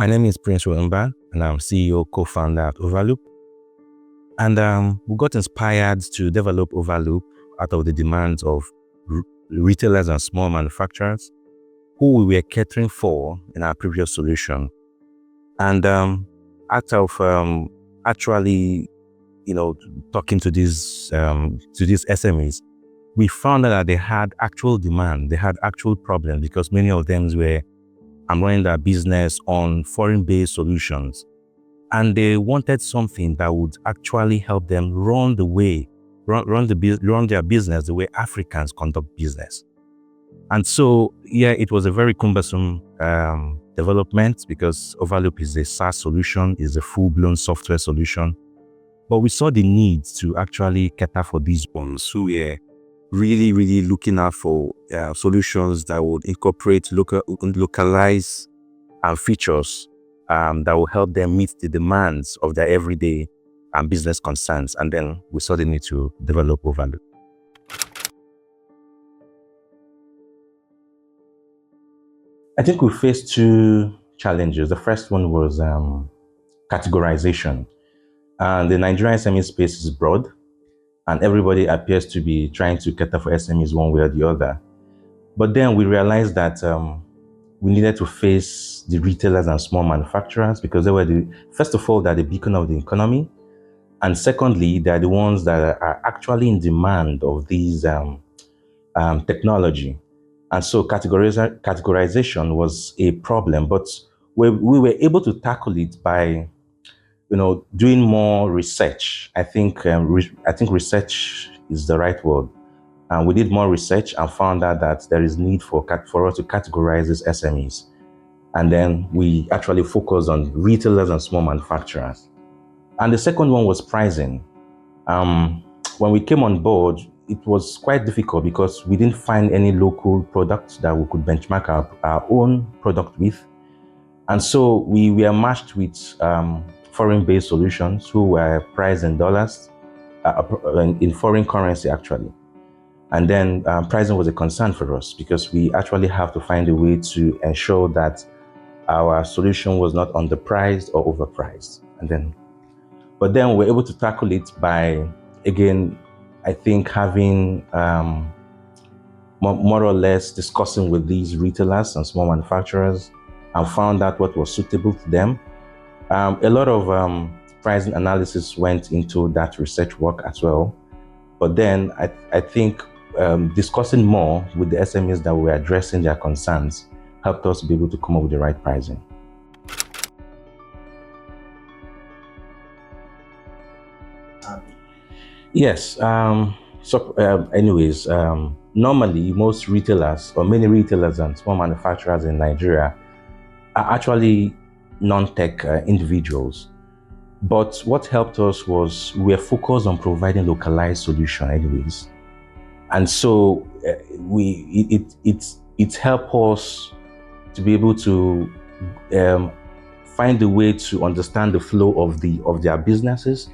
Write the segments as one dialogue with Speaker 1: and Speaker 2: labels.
Speaker 1: My name is Prince Wemba, and I'm CEO, co-founder at Ovaloop. And we got inspired to develop Ovaloop out of the demands of retailers and small manufacturers who we were catering for in our previous solution. And out of actually, talking to these SMEs, we found out that they had actual demand, they had actual problems because many of them were running their business on foreign-based solutions. And they wanted something that would actually help them run their business the way Africans conduct business. And so, it was a very cumbersome development because Ovaloop is a SaaS solution, is a full-blown software solution. But we saw the need to actually cater for these ones who were really, really looking out for solutions that would incorporate localized features that will help them meet the demands of their everyday business concerns. And then we saw the need to develop Ovaloop. I think we faced two challenges. The first one was categorization. The Nigerian SME space is broad, and everybody appears to be trying to cater for SMEs one way or the other. But then we realized that we needed to face the retailers and small manufacturers because they were first of all, they're the beacon of the economy. And secondly, they're the ones that are actually in demand of these technology. And so categorization was a problem, but we were able to tackle it by doing more research. I think research is the right word. And we did more research and found out that there is need for us to categorize these SMEs. And then we actually focused on retailers and small manufacturers. And the second one was pricing. When we came on board, it was quite difficult because we didn't find any local products that we could benchmark our own product with. And so we were matched with foreign-based solutions who were priced in dollars, in foreign currency actually. And then pricing was a concern for us because we actually have to find a way to ensure that our solution was not underpriced or overpriced. But then we were able to tackle it by, again, I think having more or less discussing with these retailers and small manufacturers and found out what was suitable to them. A lot of pricing analysis went into that research work as well. But then I think discussing more with the SMEs that were addressing their concerns helped us be able to come up with the right pricing. Yes. Normally most retailers or many retailers and small manufacturers in Nigeria are actually non-tech individuals. But what helped us was we were focused on providing localized solution anyways. And so it helped us to be able to find a way to understand the flow of their businesses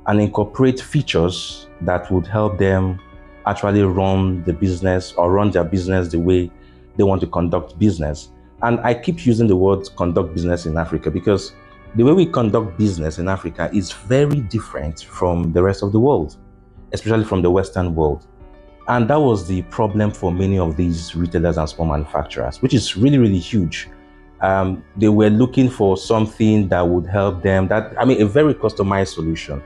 Speaker 1: and incorporate features that would help them actually run their business the way they want to conduct business. And I keep using the word conduct business in Africa because the way we conduct business in Africa is very different from the rest of the world, especially from the Western world. And that was the problem for many of these retailers and small manufacturers, which is really, really huge. They were looking for something that would help them, a very customized solution.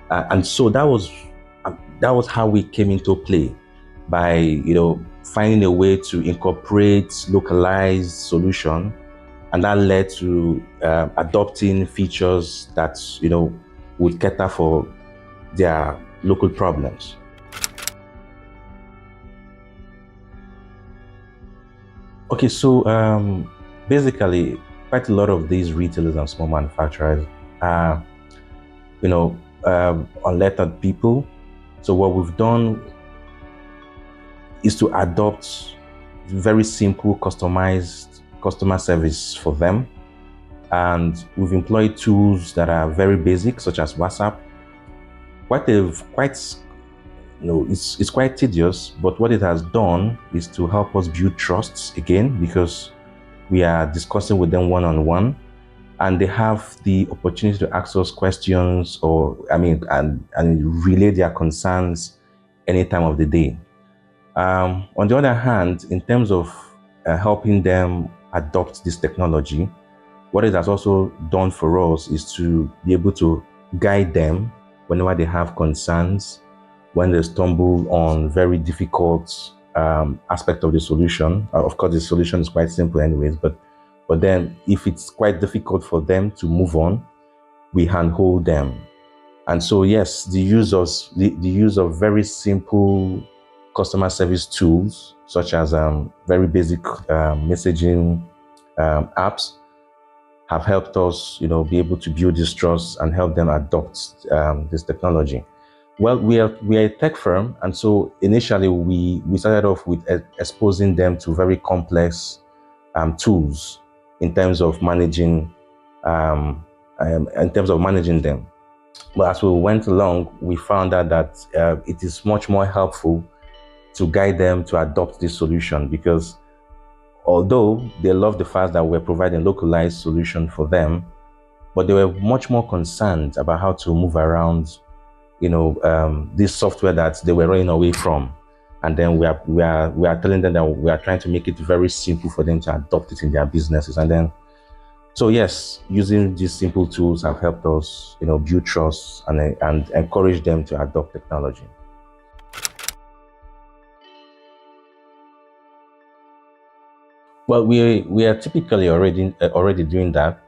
Speaker 1: And so that was how we came into play by, finding a way to incorporate localized solution. And that led to adopting features that, would cater for their local problems. Okay, so basically, quite a lot of these retailers and small manufacturers are, unlettered people. So what we've done is to adopt very simple, customized customer service for them. And we've employed tools that are very basic, such as WhatsApp. It's quite tedious, but what it has done is to help us build trusts again, because we are discussing with them one-on-one. and they have the opportunity to ask us questions, or and relay their concerns any time of the day. On the other hand, in terms of helping them adopt this technology, what it has also done for us is to be able to guide them whenever they have concerns, when they stumble on very difficult aspect of the solution. Of course, the solution is quite simple anyways, but then if it's quite difficult for them to move on, we handhold them. And so, yes, the use of very simple customer service tools, such as very basic messaging apps, have helped us, be able to build this trust and help them adopt this technology. Well, we are a tech firm, and so initially we started off with exposing them to very complex tools in terms of managing them. But as we went along, we found out that it is much more helpful to guide them to adopt this solution, because although they love the fact that we're providing localized solution for them, but they were much more concerned about how to move around, this software that they were running away from. And then we are telling them that we are trying to make it very simple for them to adopt it in their businesses. And then, so yes, using these simple tools have helped us, build trust and encourage them to adopt technology. Well, we are typically already doing that.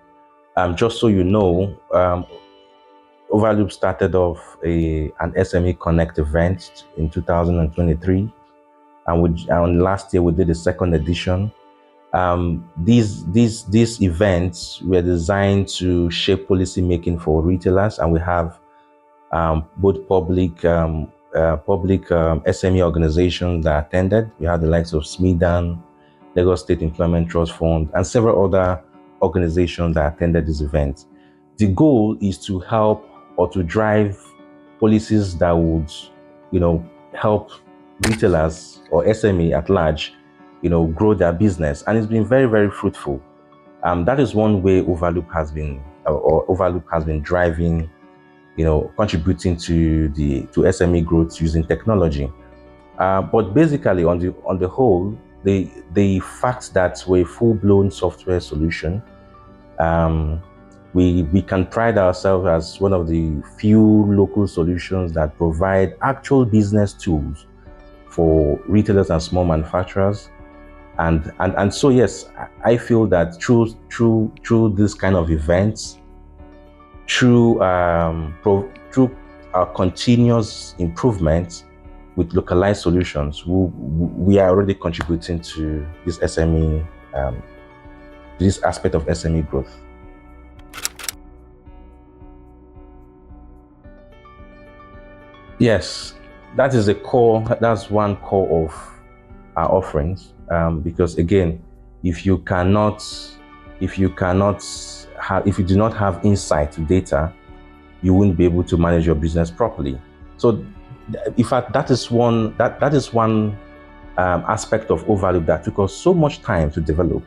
Speaker 1: Just so you know, Ovaloop started off an SME Connect event in 2023, and last year we did the second edition. These events were designed to shape policy making for retailers, and we have both public SME organizations that attended. We had the likes of SMEDAN, Lagos State Employment Trust Fund, and several other organizations that attended this event. The goal is to help or to drive policies that would, help retailers or SME at large, grow their business, and it's been very, very fruitful. That is one way Overloop has been driving, contributing to SME growth using technology. But basically, on the whole, the fact that we're a full-blown software solution, we can pride ourselves as one of the few local solutions that provide actual business tools for retailers and small manufacturers. And so yes, I feel that through this kind of events, through our continuous improvement with localized solutions, we are already contributing to this SME, this aspect of SME growth. Yes, that's one core of our offerings. Because again, if you do not have insight to data, you won't be able to manage your business properly. So, in fact, that is one aspect of Ovaloop that took us so much time to develop,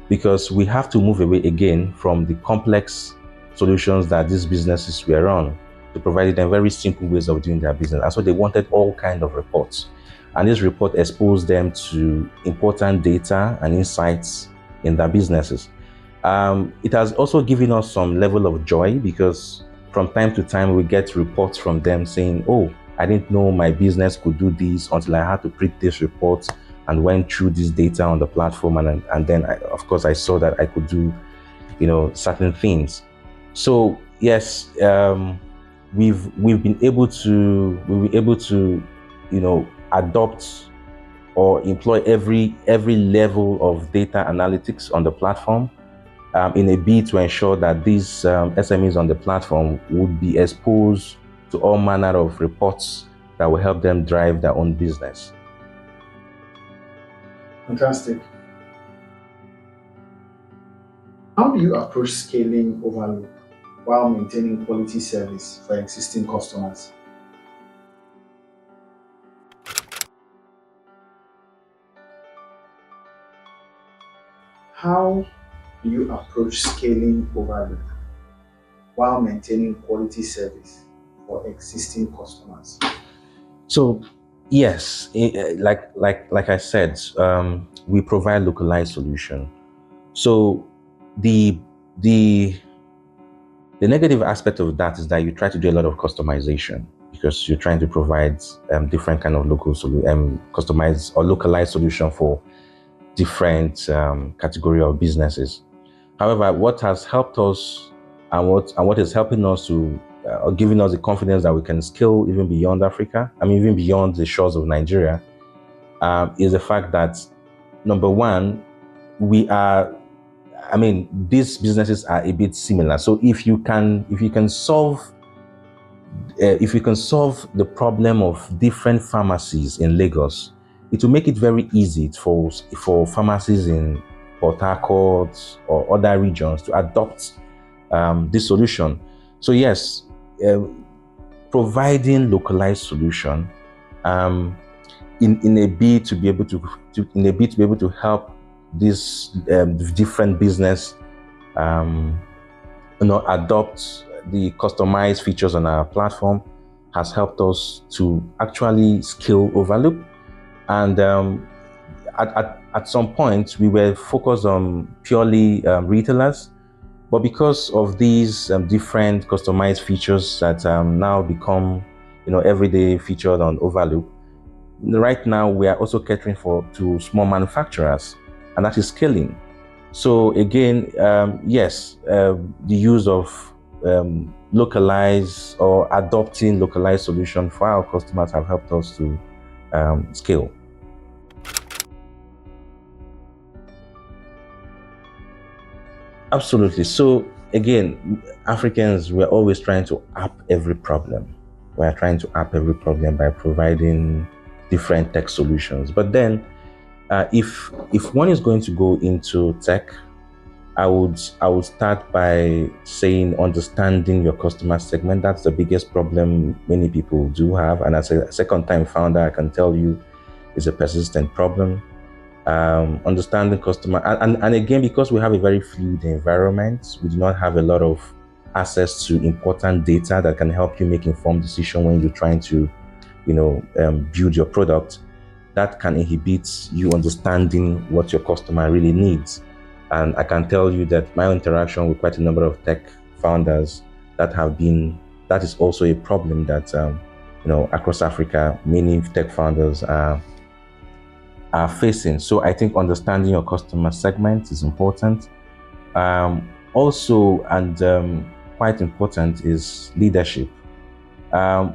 Speaker 1: because we have to move away again from the complex solutions that these businesses were on to provide them very simple ways of doing their business. And so they wanted all kinds of reports. And this report exposed them to important data and insights in their businesses. It has also given us some level of joy, because from time to time we get reports from them saying, oh, I didn't know my business could do this until I had to print this report and went through this data on the platform, and then of course I saw that I could do, certain things. So yes, we've been able to adopt or employ every level of data analytics on the platform, in a bid to ensure that these SMEs on the platform would be exposed to all manner of reports that will help them drive their own business.
Speaker 2: Fantastic. How do you approach scaling Overloop while maintaining quality service for existing customers? How do you approach scaling Overloop while maintaining quality service for existing customers?
Speaker 1: So yes, like I said, we provide localized solution. So the the the negative aspect of that is that you try to do a lot of customization because you're trying to provide different kind of customized or localized solution for different category of businesses. However, what has helped us and what is helping us to or giving us the confidence that we can scale even beyond Africa, I mean, even beyond the shores of Nigeria, is the fact that number one, we are. I mean, these businesses are a bit similar. So if you can solve the problem of different pharmacies in Lagos, it will make it very easy for pharmacies in Port Harcourt or other regions to adopt this solution. So yes, uh, providing localized solution um, in a bid to be able to help these different business um, adopt the customized features on our platform has helped us to actually scale Overloop. And at some point, we were focused on purely retailers. But because of these different customized features that now become, everyday featured on Overloop, right now we are also catering to small manufacturers, and that is scaling. So again, yes, the use of localized or adopting localized solution for our customers have helped us to scale. Absolutely. So again, Africans, we're always trying to up every problem. We're trying to up every problem by providing different tech solutions. But then, if one is going to go into tech, I would start by saying understanding your customer segment. That's the biggest problem many people do have, and as a second-time founder, I can tell you, is a persistent problem. Understanding customer, and again, because we have a very fluid environment, we do not have a lot of access to important data that can help you make informed decision when you're trying to, build your product. That can inhibit you understanding what your customer really needs. And I can tell you that my interaction with quite a number of tech founders that is also a problem that across Africa many tech founders are facing. So I think understanding your customer segment is important. Also, and quite important, is leadership.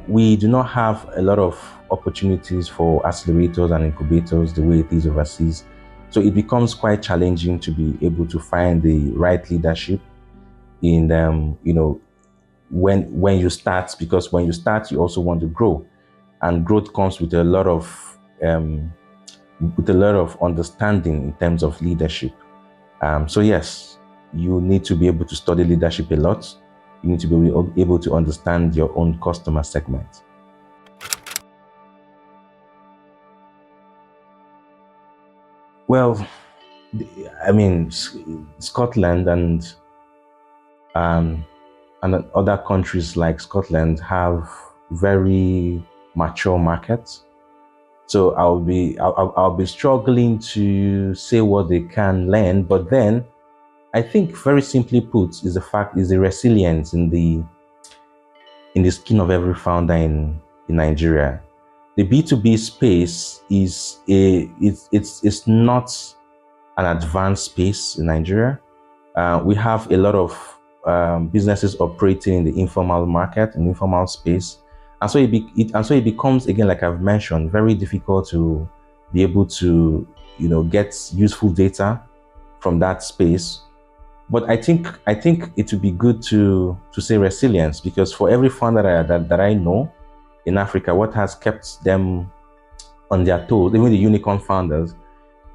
Speaker 1: We do not have a lot of opportunities for accelerators and incubators the way it is overseas. So it becomes quite challenging to be able to find the right leadership in, when you start, because when you start, you also want to grow, and growth comes um, with a lot of understanding in terms of leadership. So yes, you need to be able to study leadership a lot. You need to be able to understand your own customer segment. Well, I mean, Scotland um, and other countries like Scotland have very mature markets. So I'll be struggling to say what they can learn, but then I think very simply put is the resilience in the skin of every founder in Nigeria. The B2B space it's not an advanced space in Nigeria. We have a lot of businesses operating in the informal market, in informal space, and so it becomes, again, like I've mentioned, very difficult to be able to get useful data from that space. But I think it would be good to say resilience, because for every founder that I know in Africa, what has kept them on their toes, even the unicorn founders,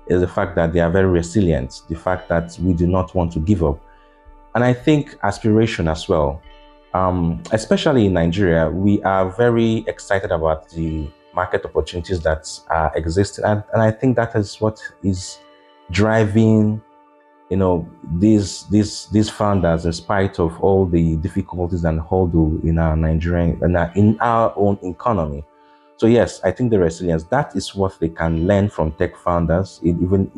Speaker 1: is the fact that they are very resilient, the fact that we do not want to give up. And I think aspiration as well. Especially in Nigeria, we are very excited about the market opportunities that are existing. And I think that is what is driving these founders, in spite of all the difficulties and hurdle in our Nigerian and in our own economy. So yes, I think the resilience, that is what they can learn from tech founders, even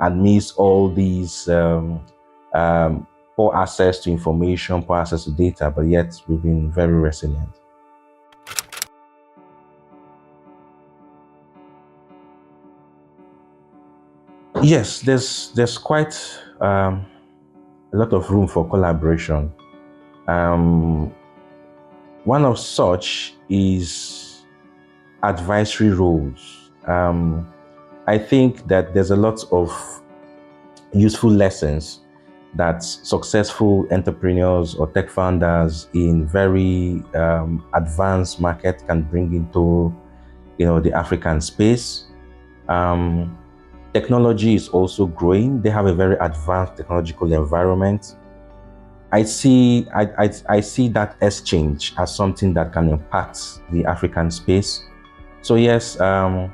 Speaker 1: amidst all these poor access to information, poor access to data, but yet we've been very resilient. Yes, there's quite a lot of room for collaboration. Um, One of such is advisory roles. I think that there's a lot of useful lessons that successful entrepreneurs or tech founders in very advanced market can bring into, the African space. Um, Technology is also growing. They have a very advanced technological environment. I see that exchange as something that can impact the African space. So yes, I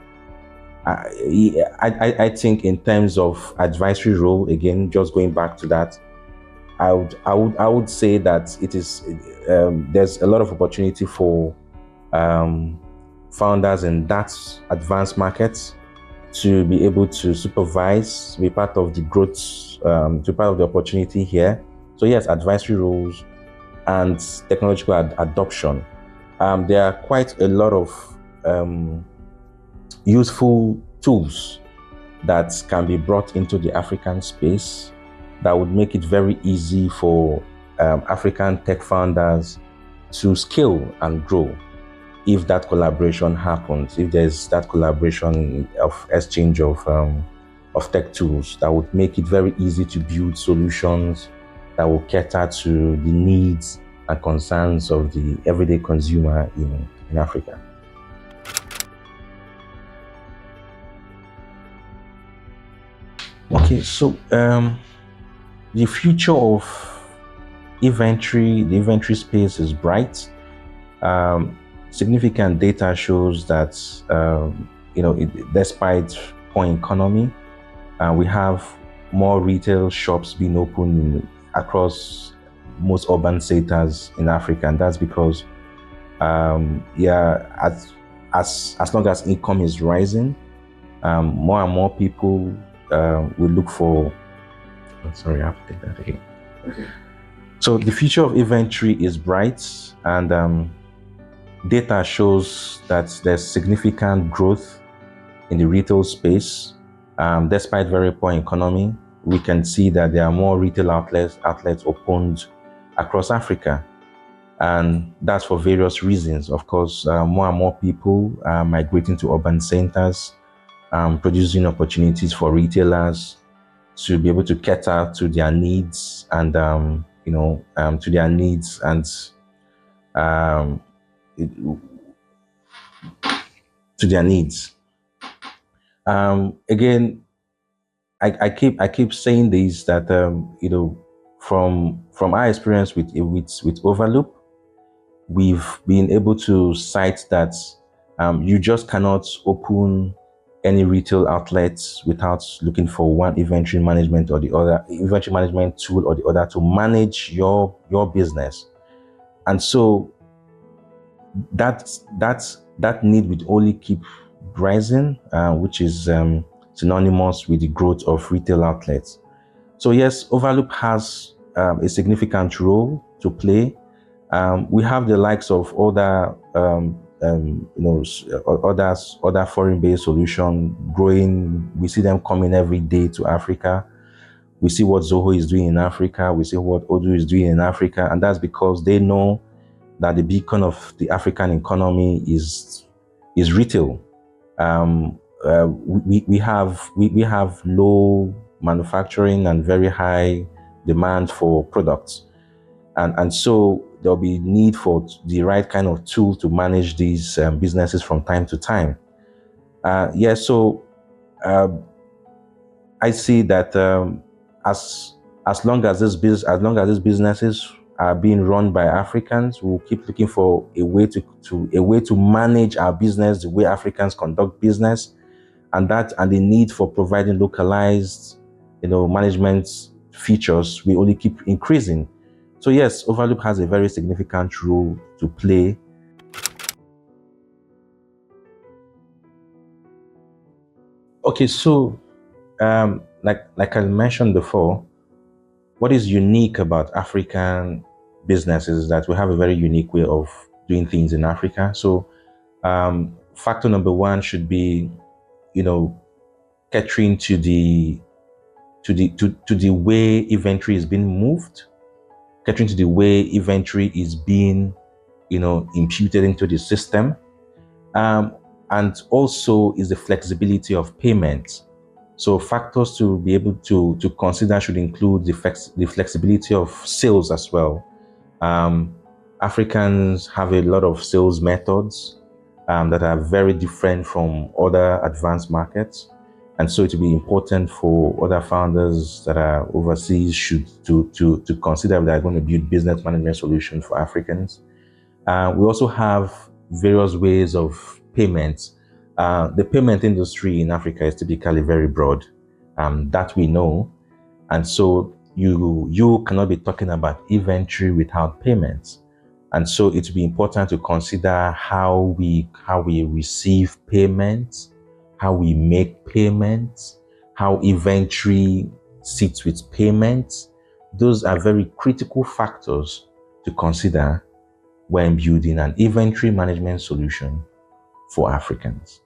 Speaker 1: think in terms of advisory role, again, just going back to that, I would say that it is there's a lot of opportunity for um, founders in that advanced markets to be able to supervise, be part of the growth, to be part of the opportunity here. So yes, advisory roles and technological adoption. There are quite a lot of useful tools that can be brought into the African space that would make it very easy for African tech founders to scale and grow if that collaboration happens, if there's that collaboration of exchange of tech tools that would make it very easy to build solutions that will cater to the needs and concerns of the everyday consumer in Africa. Okay, so the future of the inventory space is bright. Significant data shows that despite poor economy, we have more retail shops being opened across most urban centers in Africa, and that's because as long as income is rising, more and more people will look for. Sorry, I have to take that again.
Speaker 2: Okay.
Speaker 1: So the future of inventory is bright, and data shows that there's significant growth in the retail space. Despite very poor economy, we can see that there are more retail outlets opened across Africa. And that's for various reasons. Of course, more and more people are migrating to urban centers, producing opportunities for retailers to be able to cater to their needs and to their needs and um, to their needs. Again, I keep saying this that from our experience with Ovaloop, we've been able to cite that you just cannot open any retail outlets without looking for one inventory management tool or the other to manage your business. And so that need will only keep rising, which is synonymous with the growth of retail outlets. So yes, Ovaloop has a significant role to play. We have the likes of other foreign-based solutions growing. We see them coming every day to Africa. We see what Zoho is doing in Africa. We see what Odoo is doing in Africa, and that's because they know that the beacon of the African economy is retail. We have low manufacturing and very high demand for products, and so there'll be need for the right kind of tool to manage these businesses from time to time. So I see that as long as these businesses are being run by Africans, we'll keep looking for a way to manage our business the way Africans conduct business, and the need for providing localized management features will only keep increasing. So yes, Overloop has a very significant role to play. Okay, so like I mentioned before, what is unique about African businesses is that we have a very unique way of doing things in Africa. So factor number one should be, catering to the way inventory is being moved, catering to the way inventory is being, imputed into the system. And also is the flexibility of payment. So factors to be able to consider should include the flexibility of sales as well. Africans have a lot of sales methods that are very different from other advanced markets. And so it will be important for other founders that are overseas to consider if they're going to build business management solutions for Africans. We also have various ways of payment. The payment industry in Africa is typically very broad, that we know. And so you cannot be talking about inventory without payments. And so it will be important to consider how we receive payments, how we make payments, how inventory sits with payments. Those are very critical factors to consider when building an inventory management solution for Africans.